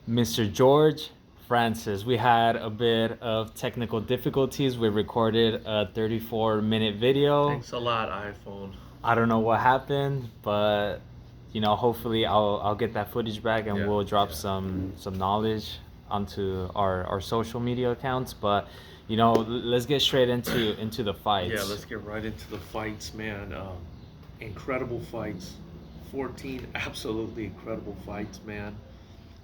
Mr. George Francis. We had a bit of technical difficulties. We recorded a 34-minute video. Thanks a lot, iPhone. I don't know what happened, but hopefully I'll get that footage back and we'll drop some knowledge onto our social media accounts. But let's get straight into the fights. Yeah, let's get right into the fights, man. Incredible fights. 14 absolutely incredible fights, man.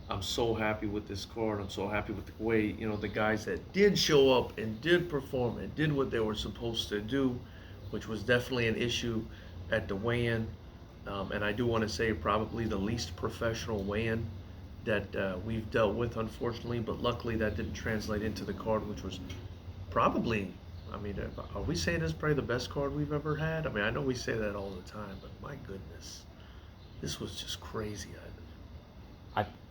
I'm so happy with this card. I'm so happy with the way, the guys that did show up and did perform and did what they were supposed to do, which was definitely an issue at the weigh-in. And I do want to say probably the least professional weigh-in that we've dealt with, unfortunately. But luckily that didn't translate into the card, which was probably, I mean, are we saying this is probably the best card we've ever had? I mean, I know we say that all the time, but my goodness, this was just crazy.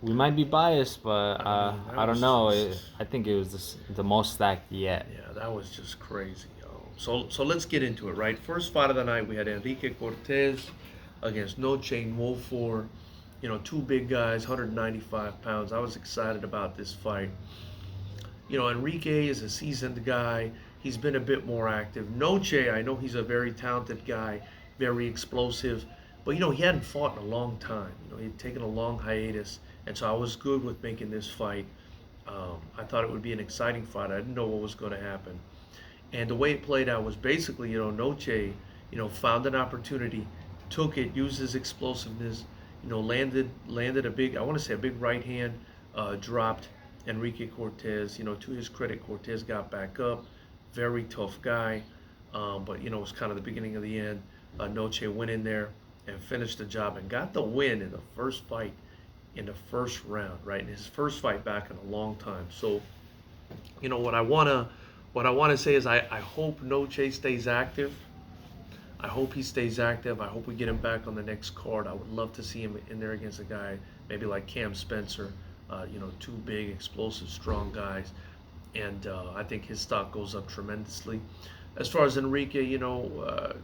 We might be biased, but I don't know. I think it was the most stacked yet. Yeah, that was just crazy, yo. So let's get into it, right? First fight of the night, we had Enrique Cortez against Noche for, two big guys, 195 pounds. I was excited about this fight. Enrique is a seasoned guy. He's been a bit more active. Noche, I know he's a very talented guy, very explosive, but he hadn't fought in a long time. He'd taken a long hiatus, and so I was good with making this fight. I thought it would be an exciting fight. I didn't know what was going to happen, and the way it played out was basically, Noche, found an opportunity, took it, used his explosiveness, landed a big, I want to say a big right hand, dropped Enrique Cortez. To his credit, Cortez got back up. Very tough guy, but it was kind of the beginning of the end. Noche went in there and finished the job and got the win in the first fight in the first round, right? In his first fight back in a long time. So, what I wanna say is I hope Noche stays active. I hope he stays active. I hope we get him back on the next card. I would love to see him in there against a guy maybe like Cam Spencer. Two big, explosive, strong guys, and I think his stock goes up tremendously. As far as Enrique,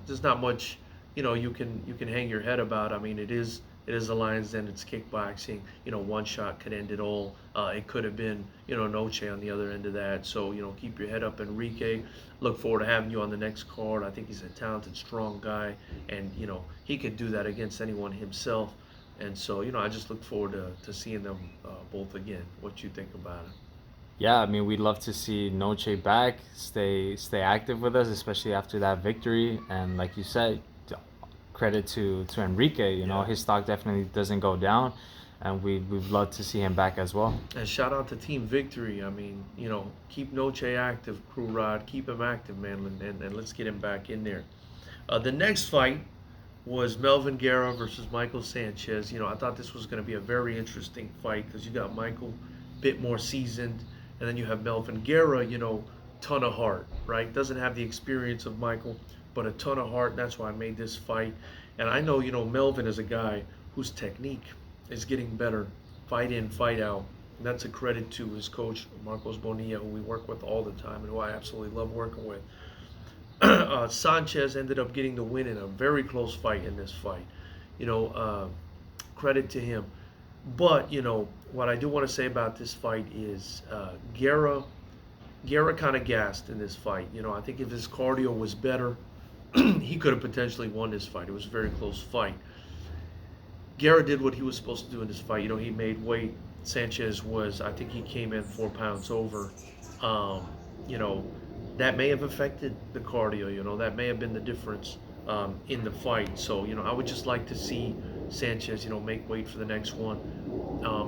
there's not much you can hang your head about. I mean, it is a Lions Den. It's kickboxing. One shot could end it all. It could have been Noche on the other end of that. So keep your head up, Enrique. Look forward to having you on the next card. I think he's a talented, strong guy, and he could do that against anyone himself. And so I just look forward to seeing them both again. What you think about it? Yeah, I mean, we'd love to see Noche back, stay active with us, especially after that victory. And like you said, credit to Enrique. His stock definitely doesn't go down, and we'd love to see him back as well. And shout out to Team Victory. I mean, keep Noche active, Crew Rod. Keep him active, man, and let's get him back in there. The next fight was Melvin Guerra versus Michael Sanchez. I thought this was going to be a very interesting fight because you got Michael, a bit more seasoned, and then you have Melvin Guerra, ton of heart, right? Doesn't have the experience of Michael, but a ton of heart. And that's why I made this fight. And I know, Melvin is a guy whose technique is getting better, fight in, fight out. And that's a credit to his coach, Marcos Bonilla, who we work with all the time and who I absolutely love working with. Sanchez ended up getting the win in a very close fight in this fight. Credit to him. But, what I do want to say about this fight is Guerra kind of gassed in this fight. I think if his cardio was better, he could have potentially won this fight. It was a very close fight. Guerra did what he was supposed to do in this fight. He made weight. Sanchez I think he came in 4 pounds over. That may have affected the cardio. That may have been the difference in the fight. So, I would just like to see Sanchez, make weight for the next one.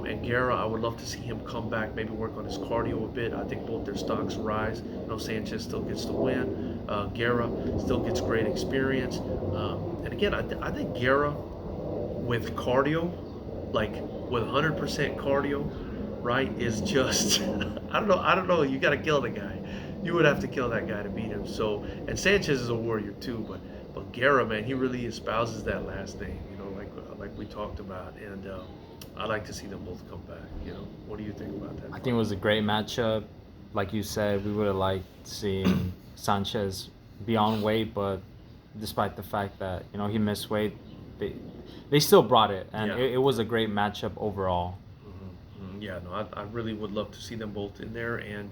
And Guerra, I would love to see him come back, maybe work on his cardio a bit. I think both their stocks rise. Sanchez still gets the win. Guerra still gets great experience. And again, I think Guerra with cardio, like with 100% cardio, right, is just, I don't know. You got to kill the guy. You would have to kill that guy to beat him. So, and Sanchez is a warrior too, but Guerra, man, he really espouses that last name, like we talked about, and I like to see them both come back. What do you think about that? I think it was a great matchup. Like you said, we would have liked seeing Sanchez be on weight, but despite the fact that he missed weight, they still brought it, and it was a great matchup overall. Yeah, no, I really would love to see them both in there. And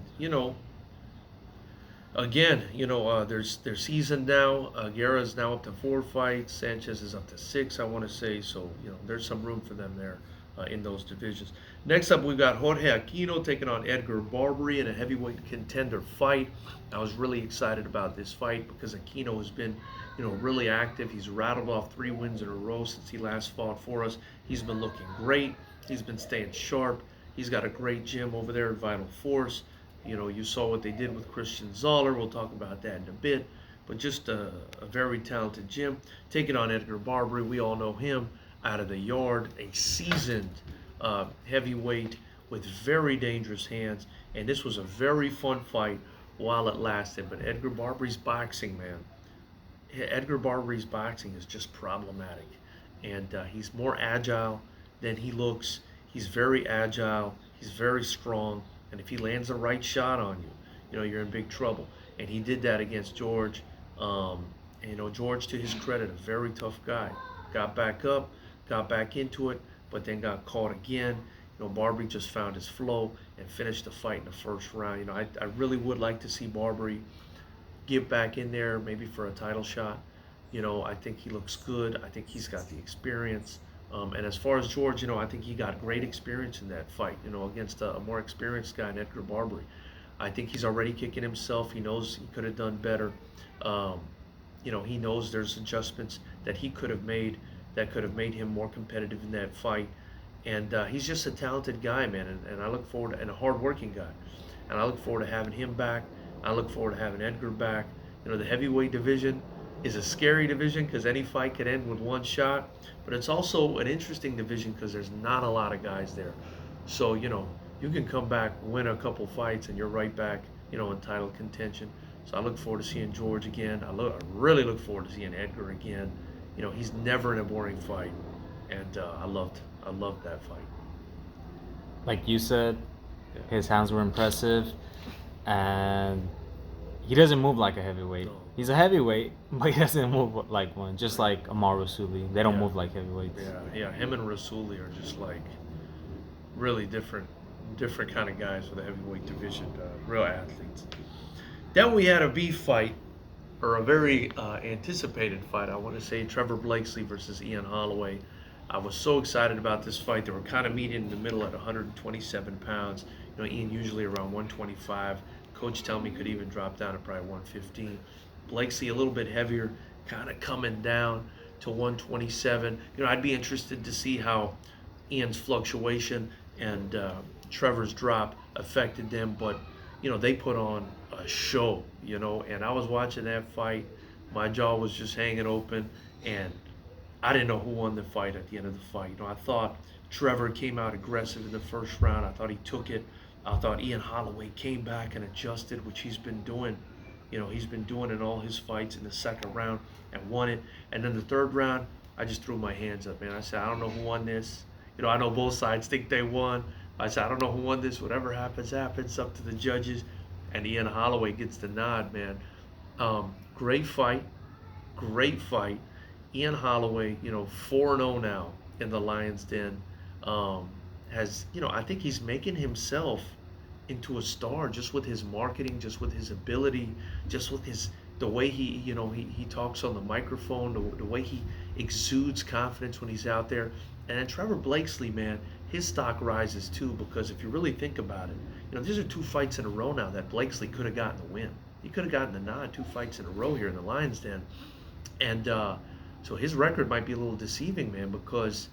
again, their season now. Guerra is now up to 4 fights. Sanchez is up to 6, I want to say. So there's some room for them there in those divisions. Next up, we've got Jorge Aquino taking on Edgar Barbary in a heavyweight contender fight. I was really excited about this fight because Aquino has been, really active. He's rattled off 3 wins in a row since he last fought for us. He's been looking great. He's been staying sharp. He's got a great gym over there at Vital Force. You saw what they did with Christian Zoller. We'll talk about that in a bit. But just a very talented gym. Taking on Edgar Barbary. We all know him out of the yard. A seasoned heavyweight with very dangerous hands. And this was a very fun fight while it lasted. But Edgar Barbary's boxing, man. Edgar Barbary's boxing is just problematic. And he's more agile than he looks. He's very agile. He's very strong. And if he lands the right shot on you, you're in big trouble. And he did that against George. George, to his credit, a very tough guy. Got back up, got back into it, but then got caught again. Barbary just found his flow and finished the fight in the first round. I really would like to see Barbary get back in there, maybe for a title shot. I think he looks good. I think he's got the experience. And as far as George, I think he got great experience in that fight, against a more experienced guy in Edgar Barbary. I think he's already kicking himself. He knows he could have done better. He knows there's adjustments that he could have made that could have made him more competitive in that fight. And he's just a talented guy, man. And I look forward to, and a hardworking guy. And I look forward to having him back. I look forward to having Edgar back. The heavyweight division is a scary division because any fight could end with one shot, but it's also an interesting division because there's not a lot of guys there. So you can come back, win a couple fights, and you're right back in title contention. So I look forward to seeing George again. I really look forward to seeing Edgar again. He's never in a boring fight, and I loved that fight. Like you said, his hands were impressive, and he doesn't move like a heavyweight. No. He's a heavyweight, but he doesn't move like one. Just like Amar Rasuli, they don't move like heavyweights. Yeah. Him and Rasuli are just like really different kind of guys for the heavyweight division. Real athletes. Then we had a beef fight, or a very anticipated fight. I want to say Trevor Blakesley versus Ian Holloway. I was so excited about this fight. They were kind of meeting in the middle at 127 pounds. Ian usually around 125. Coach tell me could even drop down to probably 115. Blakesley a little bit heavier, kind of coming down to 127. I'd be interested to see how Ian's fluctuation and Trevor's drop affected them, but they put on a show, and I was watching that fight. My jaw was just hanging open, and I didn't know who won the fight at the end of the fight. I thought Trevor came out aggressive in the first round. I thought he took it. I thought Ian Holloway came back and adjusted, which he's been doing. He's been doing in all his fights in the second round and won it. And then the third round, I just threw my hands up, man. I said, I don't know who won this. I know both sides think they won. I said, I don't know who won this. Whatever happens, happens. Up to the judges. And Ian Holloway gets the nod, man. Great fight. Ian Holloway, 4-0 now in the Lions Den. I think he's making himself into a star just with his marketing, just with his ability, just with the way he talks on the microphone, the way he exudes confidence when he's out there. And then Trevor Blakesley, man, his stock rises too, because if you really think about it, these are 2 fights in a row now that Blakesley could have gotten the win. He could have gotten the nod 2 fights in a row here in the Lions Den. And so his record might be a little deceiving, man, because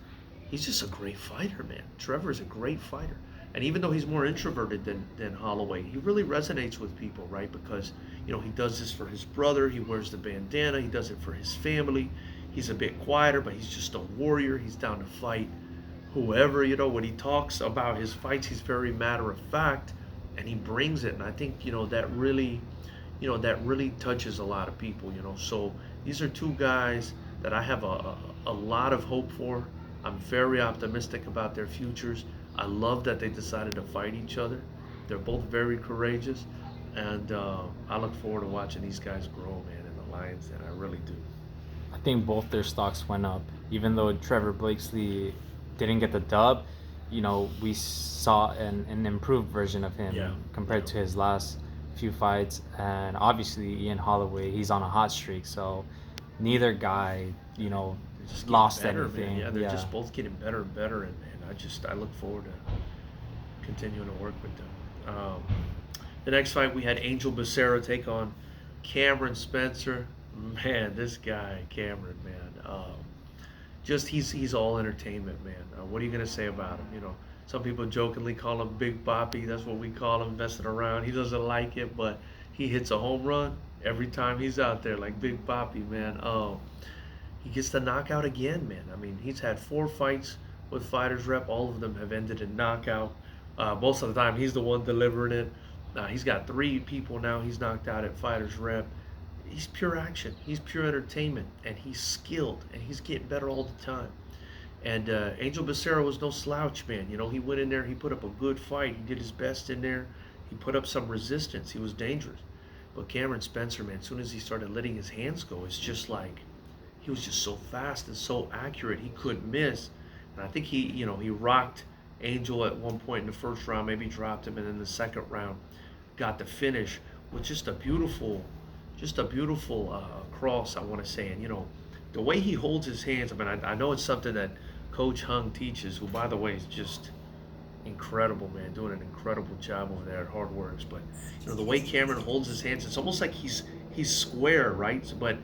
he's just a great fighter, man. Trevor is a great fighter. And even though he's more introverted than Holloway, he really resonates with people, right? Because, he does this for his brother. He wears the bandana. He does it for his family. He's a bit quieter, but he's just a warrior. He's down to fight whoever, when he talks about his fights, he's very matter of fact, and he brings it. And I think, that really touches a lot of people, So these are 2 guys that I have a lot of hope for. I'm very optimistic about their futures. I love that they decided to fight each other. They're both very courageous, and I look forward to watching these guys grow, man, in the Lions, and I really do. I think both their stocks went up. Even though Trevor Blakesley didn't get the dub, we saw an improved version of him Yeah. compared to his last few fights. And obviously, Ian Holloway, he's on a hot streak. So neither guy, They're just getting lost better, anything. man. Yeah, they're just both getting better and better, and I look forward to continuing to work with them. The next fight we had Angel Becerra take on Cameron Spencer. Man, this guy Cameron, man, just he's all entertainment, man. What are you gonna say about him? Some people jokingly call him Big Boppy. That's what we call him, messing around. He doesn't like it, but he hits a home run every time he's out there, like Big Boppy, man. He gets the knockout again, man. I mean, he's had 4 fights with FightersRep. All of them have ended in knockout. Most of the time, he's the one delivering it. He's got 3 people now he's knocked out at FightersRep. He's pure action. He's pure entertainment, and he's skilled, and he's getting better all the time. And Angel Becerra was no slouch, man. He went in there, he put up a good fight. He did his best in there. He put up some resistance. He was dangerous. But Cameron Spencer, man, as soon as he started letting his hands go, it's just like he was just so fast and so accurate. He couldn't miss. And I think he rocked Angel at one point in the first round, maybe dropped him, and in the second round got the finish with just a beautiful cross, I want to say. And the way he holds his hands, I mean, I know it's something that Coach Hung teaches, who, by the way, is just incredible, man, doing an incredible job over there at Hardworks. But the way Cameron holds his hands, it's almost like he's square, right? But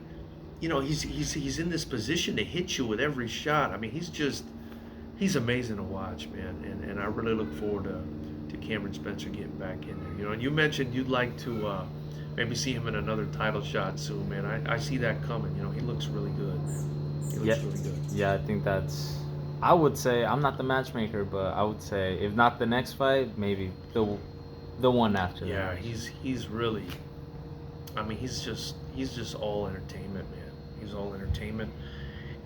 he's in this position to hit you with every shot. I mean, he's amazing to watch, man. And I really look forward to Cameron Spencer getting back in there. And you mentioned you'd like to maybe see him in another title shot soon, man. I see that coming. He looks really good. He looks really good. Yeah, I think I would say, I'm not the matchmaker, but I would say if not the next fight, maybe the one after that. Yeah, he's really, I mean, he's just all entertainment, man. He's all entertainment,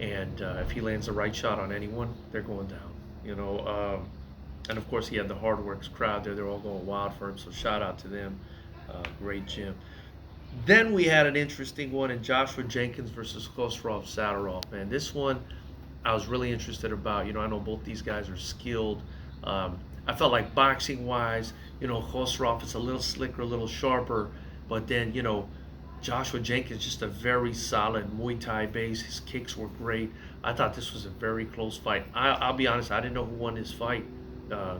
and if he lands the right shot on anyone, they're going down. And of course he had the Hardworks crowd there. They're all going wild for him. So shout out to them. Great gym. Then we had an interesting one in Joshua Jenkins versus Khosrov Sadarov. Man, this one I was really interested about. I know both these guys are skilled. I felt like boxing-wise, Khosrov is a little slicker, a little sharper, but then, Joshua Jenkins, just a very solid Muay Thai base. His kicks were great. I thought this was a very close fight. I'll be honest, I didn't know who won this fight.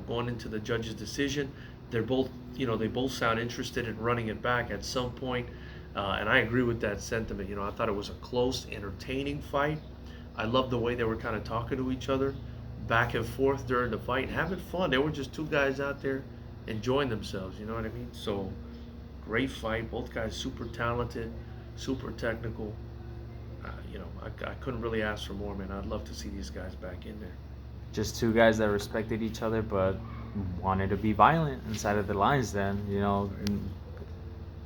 Going into the judge's decision, they're both, they both sound interested in running it back at some point. And I agree with that sentiment. I thought it was a close, entertaining fight. I loved the way they were kind of talking to each other, back and forth during the fight, having fun. They were just 2 guys out there enjoying themselves, you know what I mean? So, great fight. Both guys super talented, super technical. I couldn't really ask for more, man. I'd love to see these guys back in there. Just 2 guys that respected each other, but wanted to be violent inside of the lines. Then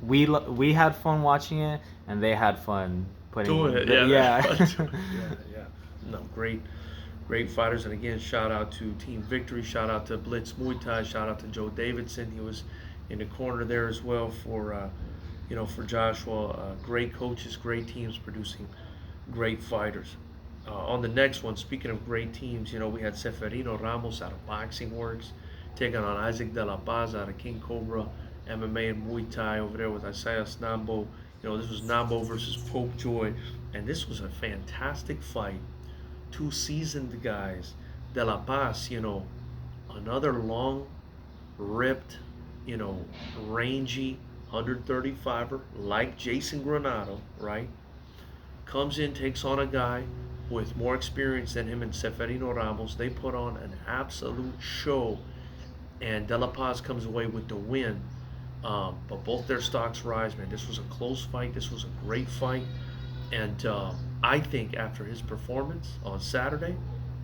we had fun watching it, and they had fun putting doing it. Yeah. Yeah. No, great fighters. And again, shout out to Team Victory. Shout out to Blitz Muay Thai. Shout out to Joe Davidson. He was in the corner there as well for Joshua. Great coaches, great teams producing great fighters. On the next one, speaking of great teams, we had Seferino Ramos out of Boxing Works taking on Isaac De La Paz out of King Cobra MMA and Muay Thai over there with Isaias Nambo. This was Nambo versus Pope Joy, and this was a fantastic fight. 2 seasoned guys. De La Paz, another long, ripped, rangy 135er like Jason Granado, right? Comes in, takes on a guy with more experience than him and Seferino Ramos. They put on an absolute show, and De La Paz comes away with the win. But both their stocks rise, man. This was a close fight. This was a great fight. And I think after his performance on Saturday,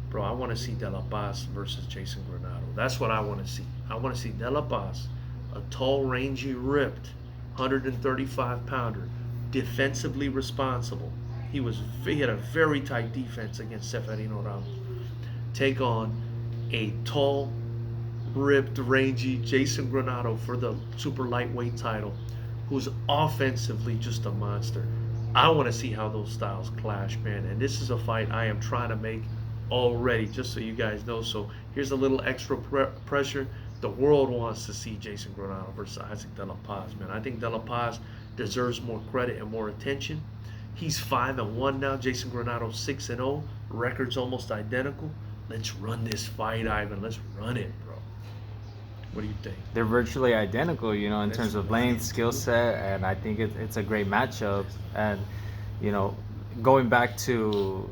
bro, I want to see De La Paz versus Jason Granado. That's what I want to see. I want to see De La Paz, a tall, rangy, ripped 135-pounder, defensively responsible. He had a very tight defense against Seferino Ramos. Take on a tall, ripped, rangy Jason Granado for the super lightweight title, who's offensively just a monster. I want to see how those styles clash, man. And this is a fight I am trying to make already, just so you guys know. So here's a little extra pressure. The world wants to see Jason Granado versus Isaac De La Paz, man. I think De La Paz deserves more credit and more attention. He's 5-1 now. Jason Granado 6-0. Records almost identical. Let's run this fight, Ivan. Let's run it, bro. What do you think? They're virtually identical, you know, in Let's terms of run length, it, skill dude. set, and I think it's a great matchup. And you know, going back to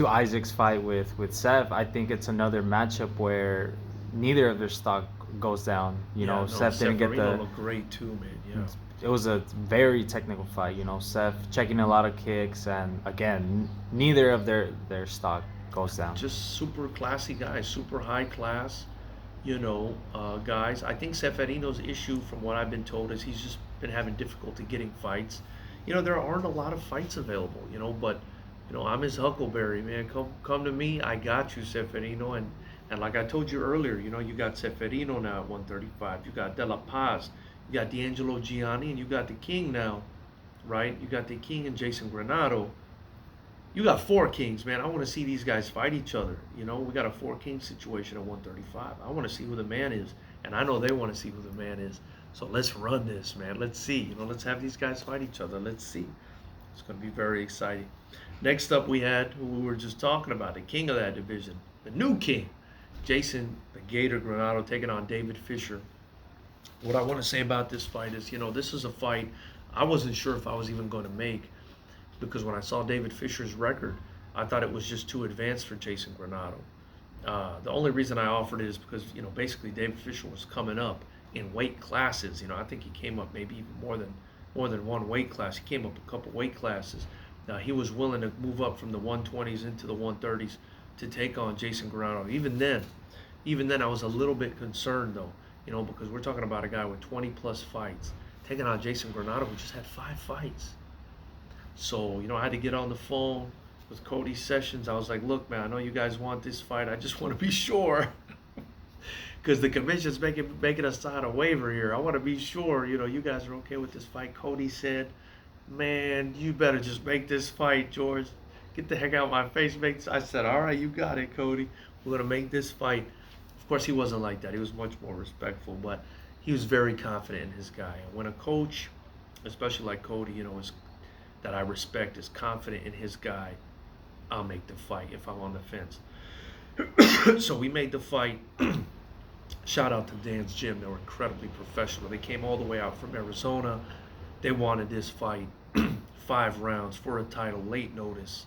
Isaac's fight with Seth, I think it's another matchup where neither of their stock goes down. You know, Seth didn't get the. looked great too, man. Yeah. It was a very technical fight. You know, Seth checking a lot of kicks, and again, neither of their stock goes down. Just super classy guys, super high class, guys. I think Seferino's issue, from what I've been told, is he's just been having difficulty getting fights. There aren't a lot of fights available, but I'm his Huckleberry, man. Come to me, I got you, Seferino. And like I told you earlier, you got Seferino now at 135. You got De La Paz, you got D'Angelo Gianni, and you got the King now, right? You got the King and Jason Granado. You got 4 kings, man. I want to see these guys fight each other. We got a 4-king situation at 135. I want to see who the man is, and I know they want to see who the man is. So let's run this, man. Let's see. Let's have these guys fight each other. Let's see. It's going to be very exciting. Next up, we had who we were just talking about, the king of that division, the new king, Jason the Gator Granado, taking on David Fisher. What I want to say about this fight is, this is a fight I wasn't sure if I was even going to make, because when I saw David Fisher's record, I thought it was just too advanced for Jason Granado. The only reason I offered it is because, basically David Fisher was coming up in weight classes. I think he came up maybe even more than one weight class. He came up a couple weight classes. He was willing to move up from the 120s into the 130s to take on Jason Granado. Even then, I was a little bit concerned though, because we're talking about a guy with 20 plus fights taking on Jason Granado, who just had 5 fights. So, I had to get on the phone with Cody Sessions. I was like, look, man, I know you guys want this fight. I just want to be sure. Because the commission's making us sign a waiver here. I want to be sure, you guys are okay with this fight. Cody said, man, you better just make this fight, George. Get the heck out of my face. I said, all right, you got it, Cody. We're going to make this fight. Of course, he wasn't like that. He was much more respectful, but he was very confident in his guy. And when a coach, especially like Cody, is that I respect, is confident in his guy, I'll make the fight if I'm on the fence. So we made the fight. Shout out to Dan's Gym. They were incredibly professional. They came all the way out from Arizona. They wanted this fight. 5 rounds for a title, late notice.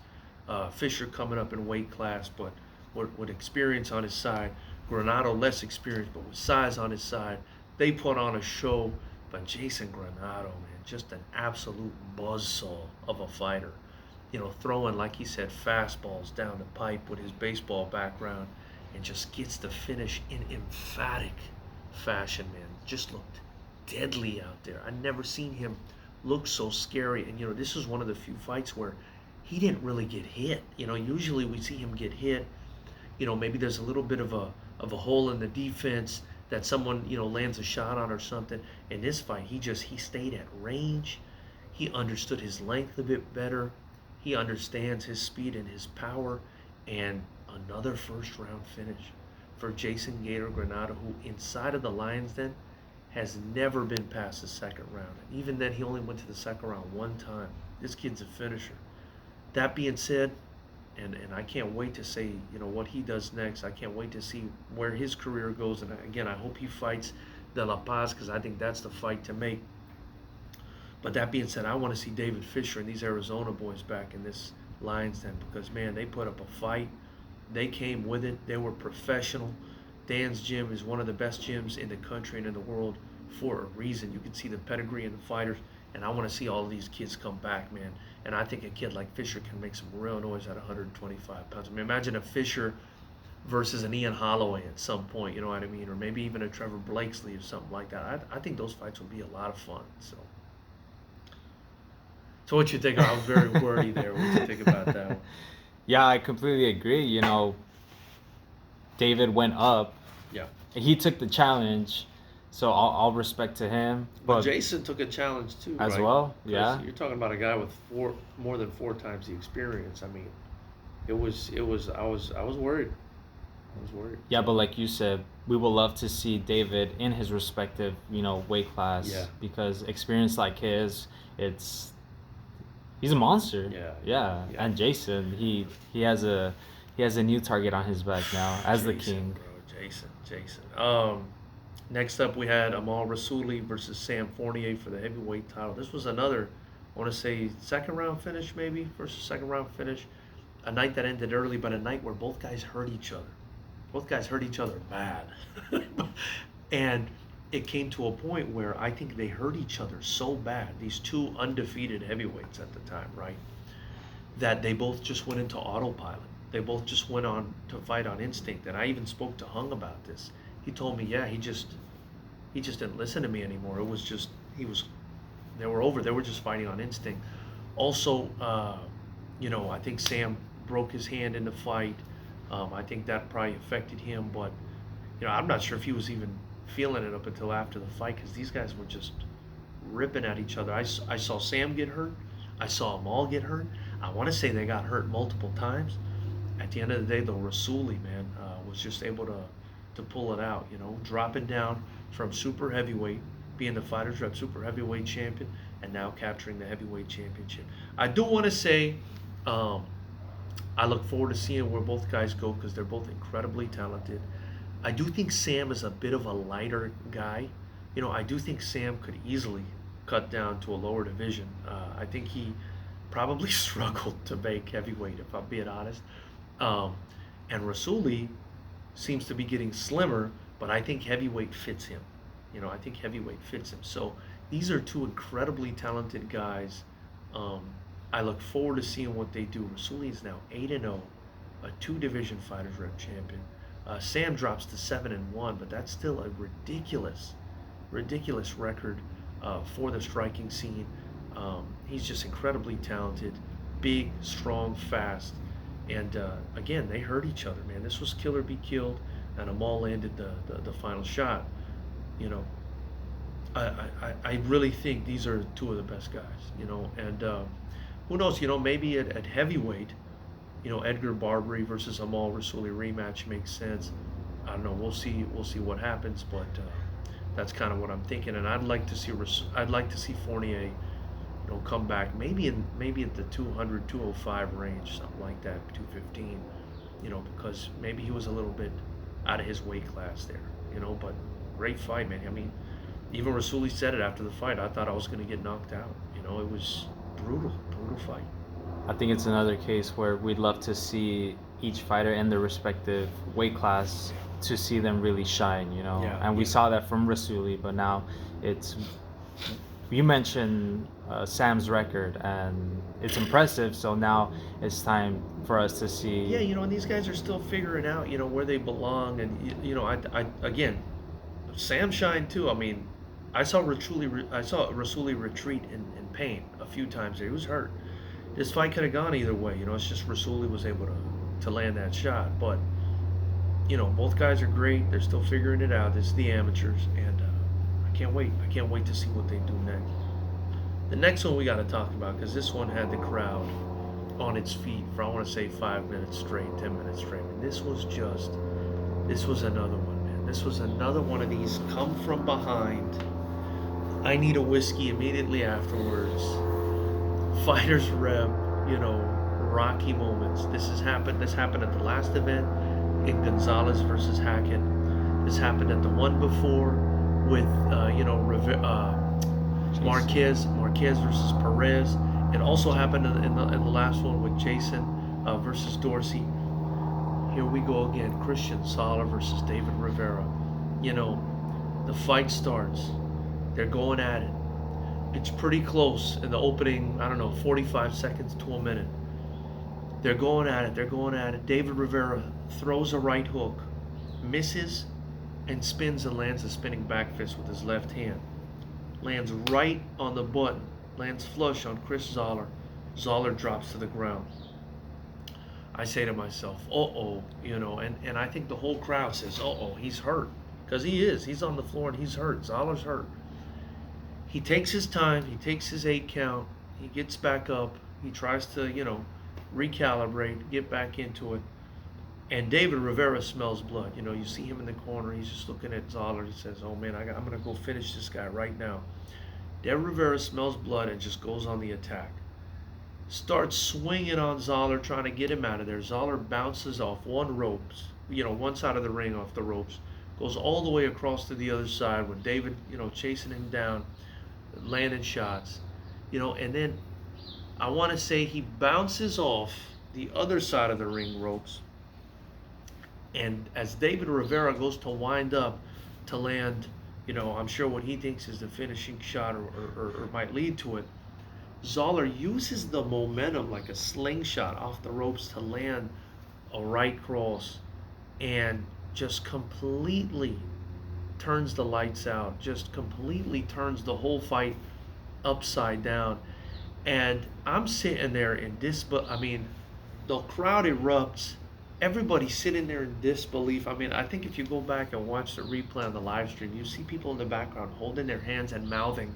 Fisher coming up in weight class, but with experience on his side. Granado less experienced, but with size on his side. They put on a show. But Jason Granado, man, just an absolute buzzsaw of a fighter. Throwing, like he said, fastballs down the pipe with his baseball background, and just gets the finish in emphatic fashion, man. Just looked deadly out there. I've never seen him look so scary. And, this is one of the few fights where he didn't really get hit. Usually we see him get hit. Maybe there's a little bit of a hole in the defense that someone, lands a shot on or something. In this fight, he stayed at range. He understood his length a bit better. He understands his speed and his power. And another first-round finish for Jason Gator Granado, who inside of the Lions Den has never been past the second round. And even then, he only went to the second round 1 time. This kid's a finisher. That being said, and I can't wait to see, what he does next. I can't wait to see where his career goes. And again, I hope he fights De La Paz, because I think that's the fight to make. But that being said, I want to see David Fisher and these Arizona boys back in this Lions Den, because, man, they put up a fight. They came with it. They were professional. Dan's Gym is one of the best gyms in the country and in the world for a reason. You can see the pedigree in the fighters. And I want to see all of these kids come back, man. And I think a kid like Fisher can make some real noise at 125 pounds. I mean, imagine a Fisher versus an Ian Holloway at some point, you know what I mean? Or maybe even a Trevor Blakesley or something like that. I think those fights will be a lot of fun. So what you think? I was very wordy there. What do you think about that one? Yeah, I completely agree. David went up. Yeah. He took the challenge. So all respect to him. But Jason took a challenge too, as right? well. Yeah. You're talking about a guy with more than 4 times the experience. I mean, it was I was worried. I was worried. Yeah, but like you said, we would love to see David in his respective, weight class. Yeah. Because experience like his, it's he's a monster. Yeah. Yeah. Yeah. And Jason, he has a new target on his back now as the Jason, king. bro, Jason. Next up we had Amal Rasuli versus Sam Fournier for the heavyweight title. This was another, I want to say, second round finish, maybe first or second round finish. A night that ended early, but a night where both guys hurt each other. Both guys hurt each other bad, and it came to a point where I think they hurt each other so bad. These two undefeated heavyweights at the time, right? That they both just went into autopilot. They both just went on to fight on instinct. And I even spoke to Hung about this. He told me, yeah, he just didn't listen to me anymore. It was just they were over. They were just fighting on instinct. Also, I think Sam broke his hand in the fight. I think that probably affected him, but I'm not sure if he was even feeling it up until after the fight, because these guys were just ripping at each other. I saw Sam get hurt. I saw them all get hurt. I want to say they got hurt multiple times. At the end of the day, though, Rasuli, man, was just able to pull it out, dropping down from super heavyweight, being the FightersRep super heavyweight champion, and now capturing the heavyweight championship. I do want to say, I look forward to seeing where both guys go, because they're both incredibly talented. I do think Sam is a bit of a lighter guy. I do think Sam could easily cut down to a lower division. I think he probably struggled to make heavyweight, if I'm being honest. And Rasuli seems to be getting slimmer, but I think heavyweight fits him. I think heavyweight fits him. So these are two incredibly talented guys. I look forward to seeing what they do. Rasuli is now 8-0, a 2-division FightersRep champion. Sam drops to 7-1, but that's still a ridiculous record for the striking scene. He's just incredibly talented, big, strong, fast, and again, they hurt each other, man. This was kill or be killed, and Amal landed the final shot. I really think these are two of the best guys, and who knows, maybe at heavyweight, Edgar Barbary versus Amal Rasuli rematch makes sense. I don't know. We'll see what happens, but that's kind of what I'm thinking. And I'd like to see Fournier, come back maybe at the 200, 205 range, something like that, 215. Because maybe he was a little bit out of his weight class there. But great fight, man. I mean, even Rasuli said it after the fight. I thought I was going to get knocked out. It was brutal fight. I think it's another case where we'd love to see each fighter in their respective weight class to see them really shine, and we saw that from Rasuli, but now you mentioned Sam's record, and it's impressive, so now it's time for us to see. Yeah, and these guys are still figuring out, where they belong, and, I again, Sam shined too. I mean, I saw Rasuli retreat in pain a few times there. He was hurt. This fight could have gone either way. It's just Rasuli was able to land that shot. But, both guys are great. They're still figuring it out. This is the amateurs. And I can't wait. I can't wait to see what they do next. The next one we got to talk about, because this one had the crowd on its feet for, I want to say, 5 minutes straight, 10 minutes straight. And this was another one, man. This was another one of these come from behind. I need a whiskey immediately afterwards. FightersRep, rocky moments. This happened at the last event in Gonzalez versus Hackett. This happened at the one before with Marquez versus Perez. It also happened in the last one with Jason versus Dorsey. Here we go again. Christian Zoller versus David Rivera. The fight starts. They're going at it. It's pretty close in the opening, 45 seconds to a minute. They're going at it. David Rivera throws a right hook, misses, and spins and lands a spinning back fist with his left hand. Lands right on the button. Lands flush on Chris Zoller. Zoller drops to the ground. I say to myself, and I think the whole crowd says, he's hurt. Because he is. He's on the floor and he's hurt. Zoller's hurt. He takes his time. He takes his 8 count. He gets back up. He tries to, recalibrate, get back into it. And David Rivera smells blood. You know, you see him in the corner. He's just looking at Zoller. He says, "Oh man, I'm gonna go finish this guy right now." David Rivera smells blood and just goes on the attack. Starts swinging on Zoller, trying to get him out of there. Zoller bounces off one side of the ring off the ropes, goes all the way across to the other side with David, chasing him down, landing shots, and then I want to say he bounces off the other side of the ring ropes. And as David Rivera goes to wind up to land, I'm sure what he thinks is the finishing shot or might lead to it, Zoller uses the momentum like a slingshot off the ropes to land a right cross and just completely turns the lights out, just completely turns the whole fight upside down. And I'm sitting there in the crowd erupts. Everybody's sitting there in disbelief. I think if you go back and watch the replay on the live stream, you see people in the background holding their hands and mouthing,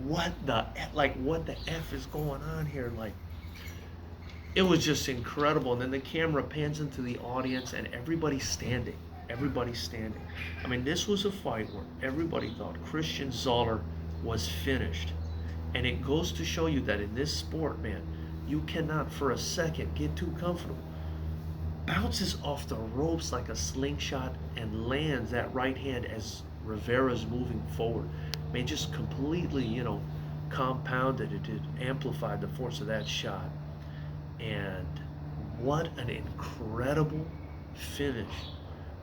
what the F is going on here? Like, it was just incredible. And then the camera pans into the audience and everybody's standing. This was a fight where everybody thought Christian Zoller was finished. And it goes to show you that in this sport, man, you cannot for a second get too comfortable. Bounces off the ropes like a slingshot and lands that right hand as Rivera's moving forward. Just completely, compounded it, amplified the force of that shot. And what an incredible finish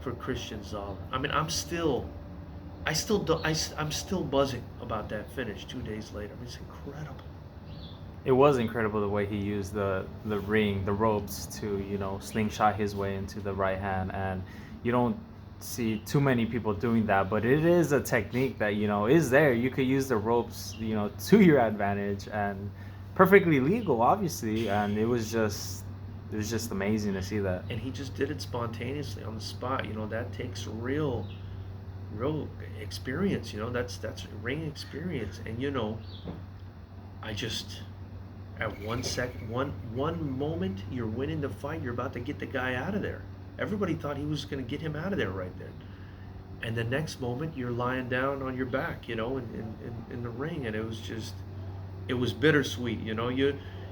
for Christian Zoller. I'm still buzzing about that finish 2 days later. It's incredible. It was incredible the way he used the ring, the ropes to, slingshot his way into the right hand. And you don't see too many people doing that, but it is a technique that, is there. You could use the ropes, to your advantage, and perfectly legal, obviously. And it was just amazing to see that. And he just did it spontaneously on the spot. That takes real experience. That's ring experience. And I just, at 1 second, one moment you're winning the fight, you're about to get the guy out of there. Everybody thought he was going to get him out of there right then. And the next moment you're lying down on your back, in the ring. And it was bittersweet.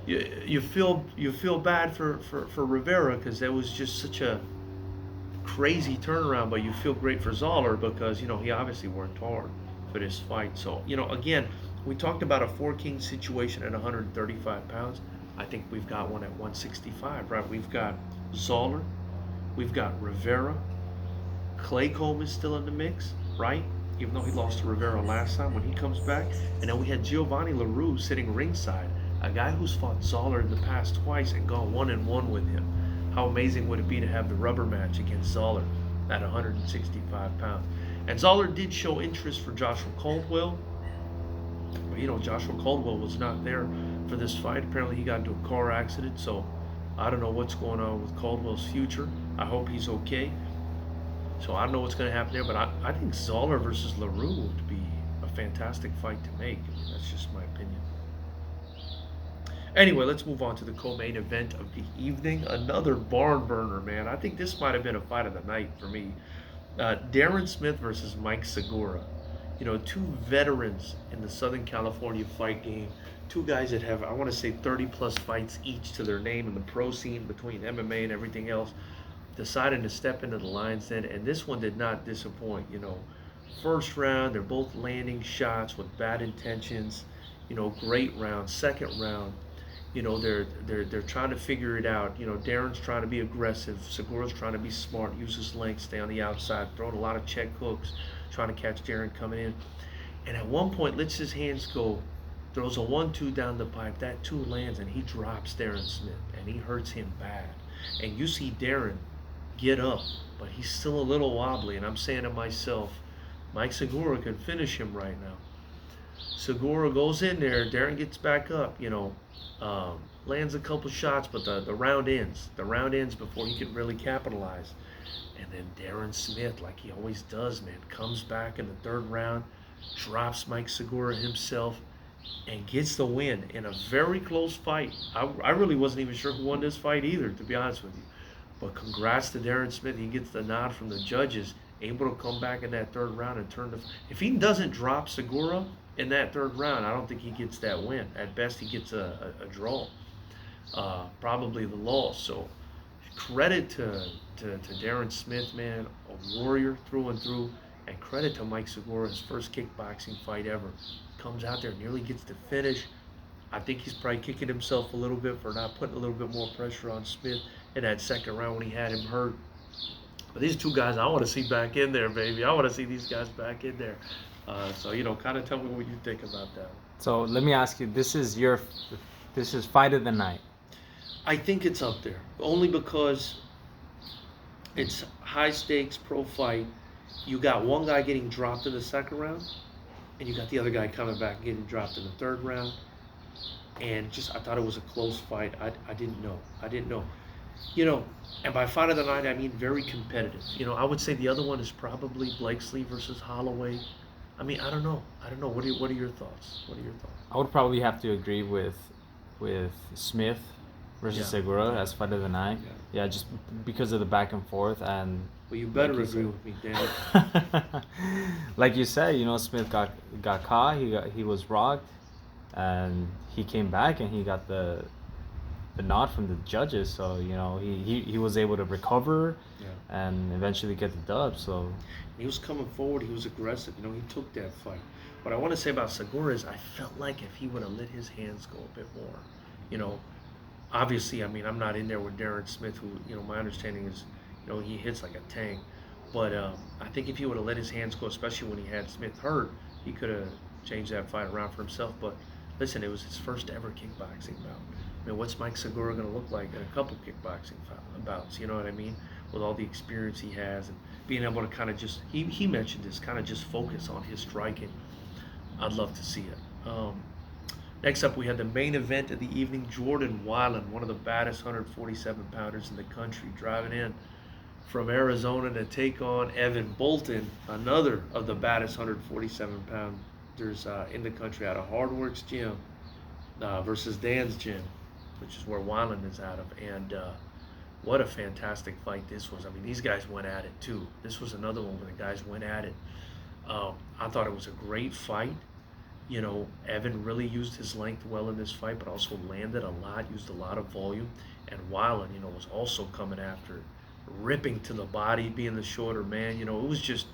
You feel bad for Rivera because that was just such a crazy turnaround, but you feel great for Zoller because, he obviously worked hard for this fight. So, again, we talked about a 4-king situation at 135 pounds. I think we've got one at 165, right? We've got Zoller. We've got Rivera. Claycomb is still in the mix, right? Even though he lost to Rivera last time when he comes back. And then we had Giovanni LaRue sitting ringside, a guy who's fought Zoller in the past twice and gone 1-1 with him. How amazing would it be to have the rubber match against Zoller at 165 pounds? And Zoller did show interest for Joshua Caldwell. But, Joshua Caldwell was not there for this fight. Apparently he got into a car accident, so I don't know what's going on with Caldwell's future. I hope he's okay. So I don't know what's going to happen there, but I think Zoller versus LaRue would be a fantastic fight to make. That's just my opinion. Anyway, let's move on to the co-main event of the evening. Another barn burner, man. I think this might have been a fight of the night for me. Darren Smith versus Mike Segura. Two veterans in the Southern California fight game. Two guys that have, I want to say, 30-plus fights each to their name in the pro scene between MMA and everything else. Decided to step into the lion's den, and this one did not disappoint. First round, they're both landing shots with bad intentions. Great round. Second round, they're trying to figure it out. Darren's trying to be aggressive. Segura's trying to be smart, use his length, stay on the outside, throwing a lot of check hooks, trying to catch Darren coming in. And at one point, lets his hands go, throws a 1-2 down the pipe. That 2 lands, and he drops Darren Smith, and he hurts him bad. And you see Darren get up, but he's still a little wobbly. And I'm saying to myself, Mike Segura could finish him right now. Segura goes in there, Darren gets back up, lands a couple shots, but the round ends. The round ends before he can really capitalize. And then Darren Smith, like he always does, man, comes back in the third round, drops Mike Segura himself, and gets the win in a very close fight. I really wasn't even sure who won this fight either, to be honest with you. But congrats to Darren Smith. He gets the nod from the judges, able to come back in that third round and turn the. If he doesn't drop Segura in that third round, I don't think he gets that win. At best, he gets a draw, probably the loss. So credit to Darren Smith, man, a warrior through and through. And credit to Mike Segura, his first kickboxing fight ever. Comes out there, nearly gets the finish. I think he's probably kicking himself a little bit for not putting a little bit more pressure on Smith in that second round when he had him hurt. But these two guys, I want to see back in there, baby. I want to see these guys back in there. So, kind of tell me what you think about that. So let me ask you, this is fight of the night. I think it's up there, only because it's high stakes pro fight. You got one guy getting dropped in the second round, and you got the other guy coming back and getting dropped in the third round. And I thought it was a close fight. I didn't know. And by fight of the night, I mean very competitive. I would say the other one is probably Blakesley versus Holloway. I mean, I don't know. What are your thoughts? I would probably have to agree with Smith versus Segura as fight of the night. Yeah, just because of the back and forth and. Well, you better agree with me, Dan. Like you said, Smith got caught. He was rocked, and he came back and he got the nod from the judges. So he was able to recover and eventually get the dub. So he was coming forward. He was aggressive. He took that fight. What I want to say about Segura is I felt like if he would have let his hands go a bit more, obviously, I mean, I'm not in there with Darren Smith, who my understanding is. He hits like a tank. But I think if he would have let his hands go, especially when he had Smith hurt, he could have changed that fight around for himself. But listen, it was his first ever kickboxing bout. I mean, what's Mike Segura going to look like in a couple kickboxing bouts? You know what I mean? With all the experience he has and being able to kind of just, he mentioned this, kind of just focus on his striking. I'd love to see it. Next up, we had the main event of the evening. Jordan Weiland, one of the baddest 147-pounders in the country, driving in from Arizona to take on Evan Bolton, another of the baddest 147-pounders in the country, out of Hardworks Gym versus Dan's Gym, which is where Weiland is out of. And what a fantastic fight this was. I mean, these guys went at it too. This was another one where the guys went at it. I thought it was a great fight. Evan really used his length well in this fight, but also landed a lot, used a lot of volume. And Weiland, was also coming after it, ripping to the body, being the shorter man. It was just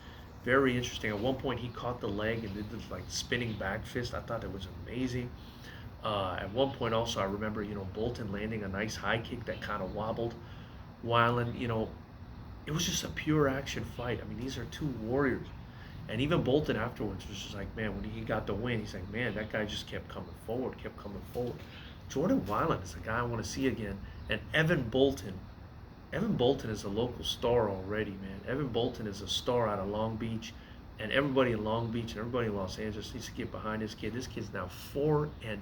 very interesting. At one point, he caught the leg and did this spinning back fist. I thought that was amazing. At one point also, I remember, Bolton landing a nice high kick that kind of wobbled Weiland. It was just a pure action fight. I mean, these are two warriors. And even Bolton afterwards was just like, man, when he got the win, he's like, man, that guy just kept coming forward. Jordan Weiland is a guy I want to see again. And Evan Bolton is a local star already, man. Evan Bolton is a star out of Long Beach. And everybody in Long Beach and everybody in Los Angeles needs to get behind this kid. This kid's now 4-0 in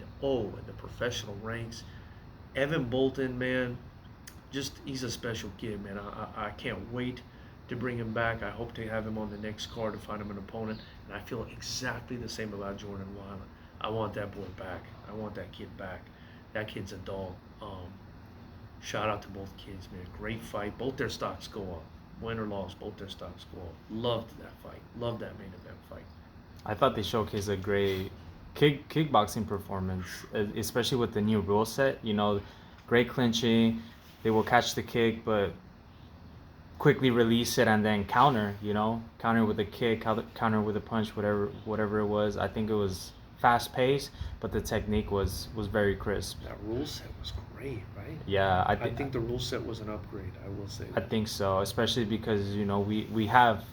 the professional ranks. Evan Bolton, man, he's a special kid, man. I can't wait to bring him back. I hope to have him on the next card to find him an opponent. And I feel exactly the same about Jordan Weiland. I want that boy back. I want that kid back. That kid's a dog. Shout out to both kids, man. Great fight. Both their stocks go up. Win or loss, both their stocks go up. Loved that fight. Loved that main event fight. I thought they showcased a great kickboxing performance, especially with the new rule set. Great clinching. They will catch the kick, but quickly release it and then counter. Counter with a kick, counter with a punch, whatever it was. I think it was fast paced, but the technique was very crisp. That rule set was great, right? Yeah, I think the rule set was an upgrade. I will say that. I think so, especially because we have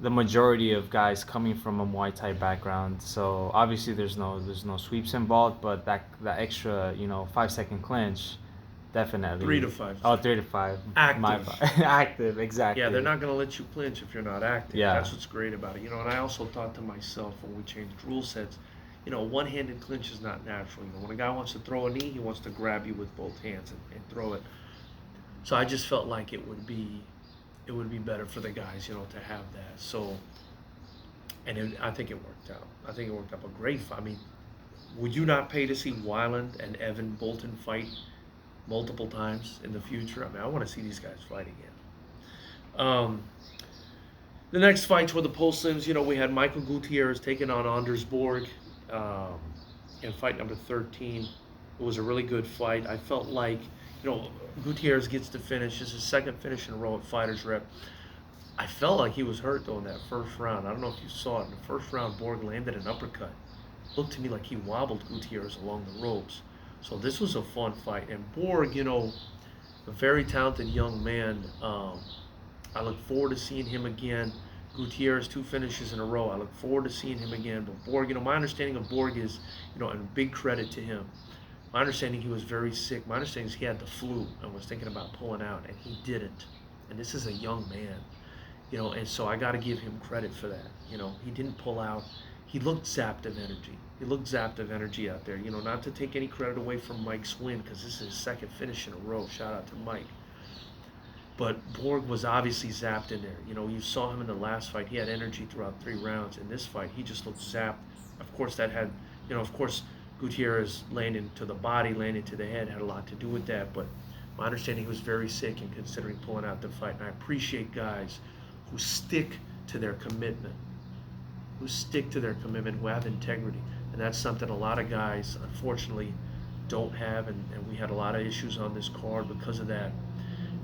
the majority of guys coming from a Muay Thai background. So obviously there's no sweeps involved, but that extra 5-second clinch. Definitely. 3 to 5. Oh, 3 to 5. Active. Active, exactly. Yeah, they're not going to let you clinch if you're not active. Yeah. That's what's great about it. And I also thought to myself when we changed rule sets, one-handed clinch is not natural. When a guy wants to throw a knee, he wants to grab you with both hands and throw it. So I just felt like it would be better for the guys, to have that. So, and I think it worked out. A great fight. I mean, Would you not pay to see Weiland and Evan Bolton fight multiple times in the future? I mean, I want to see these guys fight again. The next fights were the Poslims. You know, we had Michael Gutierrez taking on Anders Borg in fight number 13. It was a really good fight. I felt like, you know, Gutierrez gets to finish. It's his second finish in a row at FightersRep. I felt like he was hurt, though, in that first round. I don't know if you saw it. In the first round, Borg landed an uppercut. Looked to me like he wobbled Gutierrez along the ropes. So this was a fun fight. And Borg, you know, a very talented young man. I look forward to seeing him again. Gutierrez, 2 finishes in a row. I look forward to seeing him again. But Borg, you know, my understanding of Borg is, you know, and big credit to him. My understanding, he was very sick. My understanding is he had the flu and was thinking about pulling out, and he didn't. And this is a young man, you know, and so I got to give him credit for that. You know, he didn't pull out. He looked zapped of energy. He looked zapped of energy out there. You know, not to take any credit away from Mike's win, because this is his second finish in a row. Shout out to Mike. But Borg was obviously zapped in there. You know, you saw him in the last fight. He had energy throughout 3 rounds. In this fight, he just looked zapped. Of course, that had, you know, of course, Gutierrez landing to the body, landing to the head had a lot to do with that. But my understanding, he was very sick and considering pulling out the fight. And I appreciate guys who stick to their commitment, who have integrity. And that's something a lot of guys, unfortunately, don't have. And we had a lot of issues on this card because of that.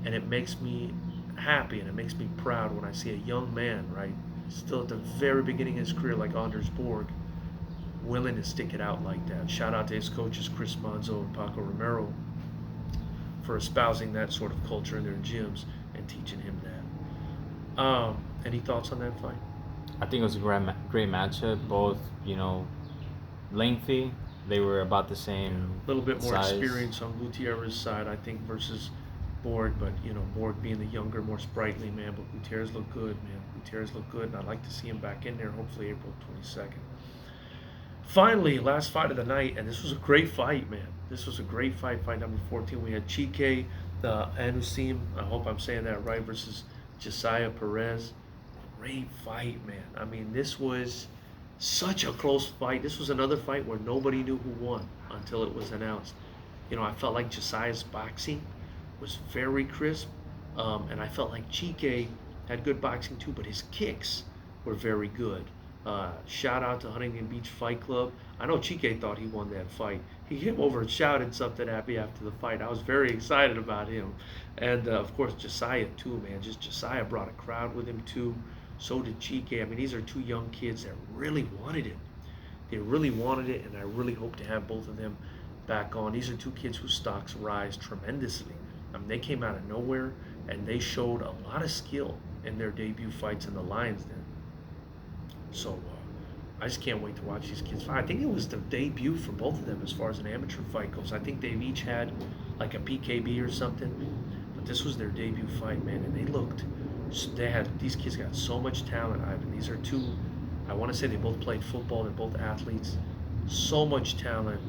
And it makes me happy and it makes me proud when I see a young man, right, still at the very beginning of his career like Anders Borg, willing to stick it out like that. Shout out to his coaches, Chris Manzo and Paco Romero, for espousing that sort of culture in their gyms and teaching him that. Any thoughts on that fight? I think it was a great matchup. Both, you know, lengthy. They were about the same. A little bit more size. experience on Gutierrez's side, I think, versus Borg. But, you know, Borg being the younger, more sprightly man. But Gutierrez looked good, man. Gutierrez looked good, and I'd like to see him back in there, hopefully April 22nd. Finally, last fight of the night, and this was a great fight, man. This was a great fight, fight number 14. We had Chike Anusim, I hope I'm saying that right, versus Josiah Perez. Great fight, man. I mean, this was such a close fight. This was another fight where nobody knew who won until it was announced. You know, I felt like Josiah's boxing was very crisp, and I felt like Chike had good boxing too, but his kicks were very good. Shout out to Huntington Beach Fight Club. I know Chike thought he won that fight. He came over and shouted something at me after the fight. I was very excited about him. And of course, Josiah too, man. Just Josiah brought a crowd with him too. So did Chike. I mean, these are 2 young kids that really wanted it. They really wanted it, and I really hope to have both of them back on. These are 2 kids whose stocks rise tremendously. I mean, they came out of nowhere, and they showed a lot of skill in their debut fights in the Lions Den. So I just can't wait to watch these kids fight. I think it was the debut for both of them as far as an amateur fight goes. I think they've each had like a PKB or something, but this was their debut fight, man, and these kids got so much talent, Ivan. These are 2, I want to say they both played football, they're both athletes, so much talent,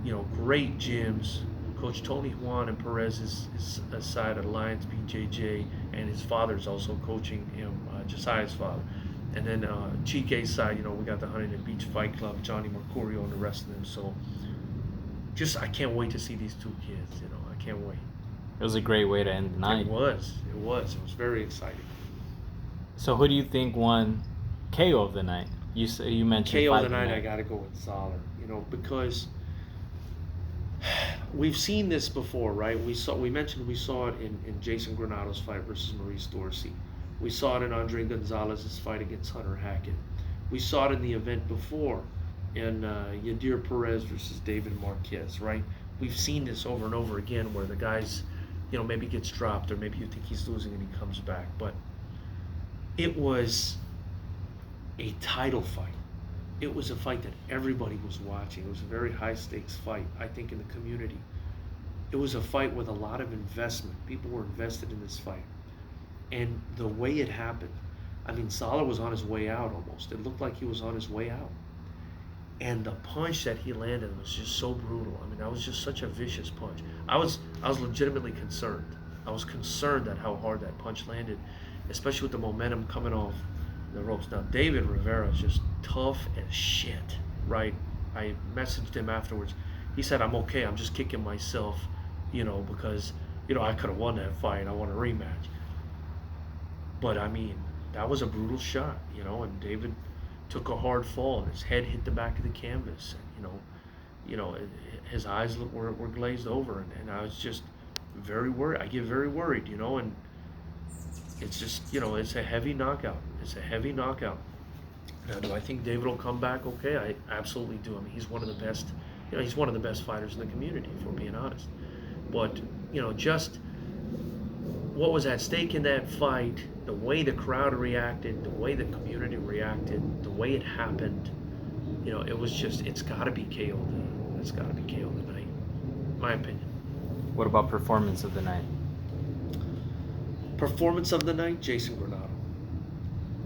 you know, great gyms. Coach Tony Juan and Perez is side of Lions BJJ, and his father's also coaching him, Josiah's father. And then Chike's side, you know, we got the Huntington Beach Fight Club, Johnny Mercurio and the rest of them. So I can't wait to see these 2 kids, you know, I can't wait. It was a great way to end the night. It was very exciting. So who do you think won KO of the night? You mentioned KO of the night, I got to go with Zoller, you know, because we've seen this before, right? We saw it in Jason Granado's fight versus Maurice Dorsey. We saw it in Andre Gonzalez's fight against Hunter Hackett. We saw it in the event before in Yadir Perez versus David Marquez, right? We've seen this over and over again where the guy's, you know, maybe gets dropped or maybe you think he's losing and he comes back. But it was a title fight. It was a fight that everybody was watching. It was a very high-stakes fight, I think, in the community. It was a fight with a lot of investment. People were invested in this fight. And the way it happened, I mean, Zoller was on his way out almost. It looked like he was on his way out. And the punch that he landed was just so brutal. I mean, that was just such a vicious punch. I was legitimately concerned. I was concerned at how hard that punch landed, especially with the momentum coming off the ropes. Now, David Rivera is just tough as shit, right? I messaged him afterwards. He said, I'm okay. I'm just kicking myself, because, I could have won that fight. I want a rematch. But I mean, that was a brutal shot, and David took a hard fall and his head hit the back of the canvas. And, his eyes were glazed over, and I was just very worried. I get very worried, and it's just, it's a heavy knockout. It's a heavy knockout. Now, do I think David will come back? Okay, I absolutely do. I mean, he's one of the best. He's one of the best fighters in the community, if we're being honest. But just what was at stake in that fight, the way the crowd reacted, the way the community reacted, the way it happened, it was just, it's got to be KO. It's got to be KO tonight, my opinion. What about performance of the night? Performance of the night, Jason Granado.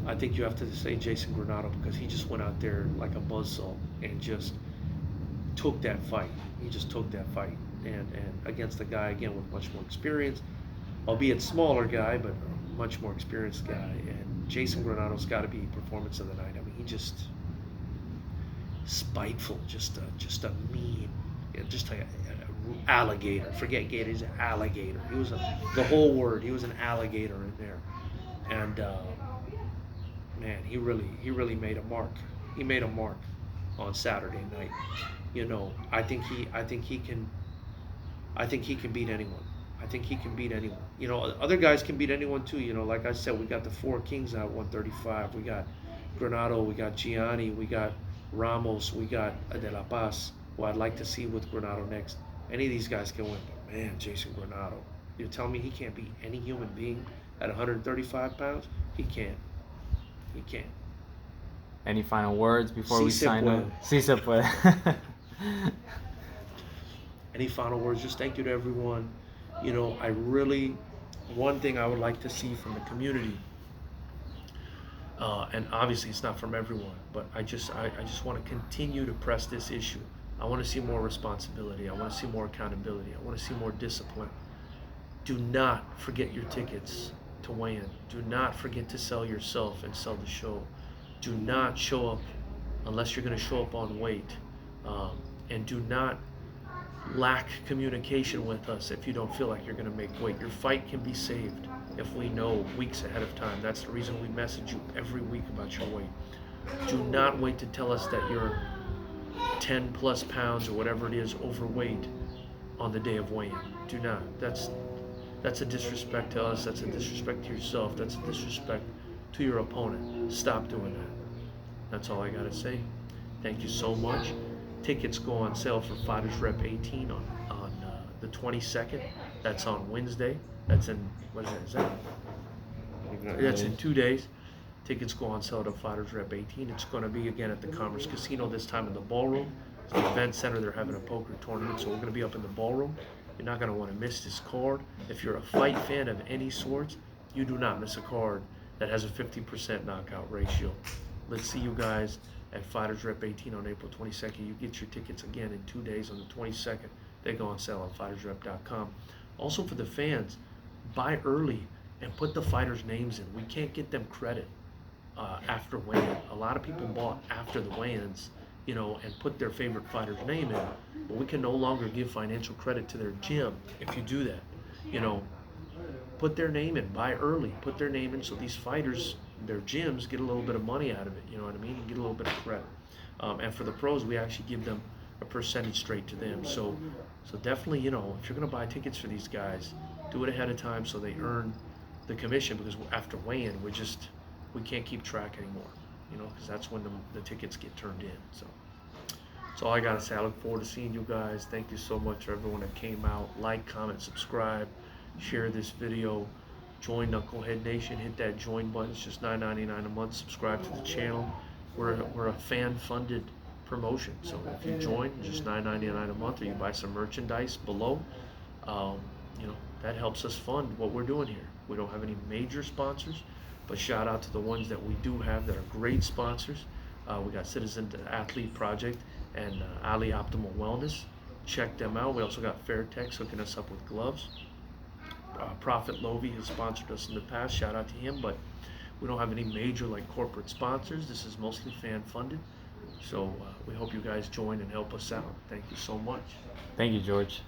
I think you have to say Jason Granado because he just went out there like a buzzsaw and just took that fight. He just took that fight. And against a guy, again, with much more experience, albeit smaller guy, but a much more experienced guy. And Jason Granado's got to be performance of the night. I mean, he just spiteful, just a mean, just like an alligator. Forget gator, he's an alligator. He was the whole word. He was an alligator in there. And man, he really made a mark. He made a mark on Saturday night. I think he can beat anyone. I think he can beat anyone. Other guys can beat anyone too. Like I said, we got the four kings at 135. We got Granado, we got Gianni, we got Ramos, we got De La Paz, who I'd like to see with Granado next. Any of these guys can win, but man, Jason Granado, you're telling me he can't beat any human being at 135 pounds? He can't. He can't. Any final words before we sign up? Si se puede. Any final words? Just thank you to everyone. One thing I would like to see from the community, and obviously it's not from everyone, but I just want to continue to press this issue. I want to see more responsibility. I want to see more accountability. I want to see more discipline. Do not forget your tickets to weigh in. Do not forget to sell yourself and sell the show. Do not show up unless you're going to show up on weight. And do not lack communication with us if you don't feel like you're going to make weight. Your fight can be saved if we know weeks ahead of time. That's the reason we message you every week about your weight. Do not wait to tell us that you're 10 plus pounds or whatever it is overweight on the day of weigh-in. Do not. That's a disrespect to us. That's a disrespect to yourself. That's a disrespect to your opponent. Stop doing that. That's all I gotta say. Thank you so much. Tickets go on sale for FightersRep 18 on the 22nd. That's on Wednesday. That's in, what is that? That's in 2 days. Tickets go on sale to FightersRep 18. It's going to be again at the Commerce Casino, this time in the ballroom. It's the event center. They're having a poker tournament, so we're going to be up in the ballroom. You're not going to want to miss this card. If you're a fight fan of any sorts, you do not miss a card that has a 50% knockout ratio. Let's see you guys at FightersRep 18 on April 22nd. You get your tickets again in 2 days on the 22nd. They go on sale on FightersRep.com. Also for the fans, buy early and put the fighters' names in. We can't get them credit after weigh-in. A lot of people bought after the weigh-ins, and put their favorite fighter's name in. But we can no longer give financial credit to their gym if you do that. Put their name in, buy early, put their name in so these fighters, their gyms, get a little bit of money out of it, you know what I mean? And get a little bit of credit. And for the pros, we actually give them a percentage straight to them. So definitely, if you're gonna buy tickets for these guys, do it ahead of time so they earn the commission, because after weigh-in, we can't keep track anymore, because that's when the tickets get turned in. So that's all I gotta say. I look forward to seeing you guys. Thank you so much for everyone that came out. Like, comment, subscribe, share this video, join Knucklehead Nation, hit that join button. It's just $9.99 a month. Subscribe to the channel. We're a fan-funded promotion, so if you join, just $9.99 a month, or you buy some merchandise below, that helps us fund what we're doing here. We don't have any major sponsors, but shout out to the ones that we do have that are great sponsors. We got Citizen Athlete Project and Ali Optimal Wellness. Check them out. We also got Fairtex hooking us up with gloves. Prophet Lovey has sponsored us in the past. Shout out to him, but we don't have any major corporate sponsors. This is mostly fan funded. So we hope you guys join and help us out. Thank you so much. Thank you, George.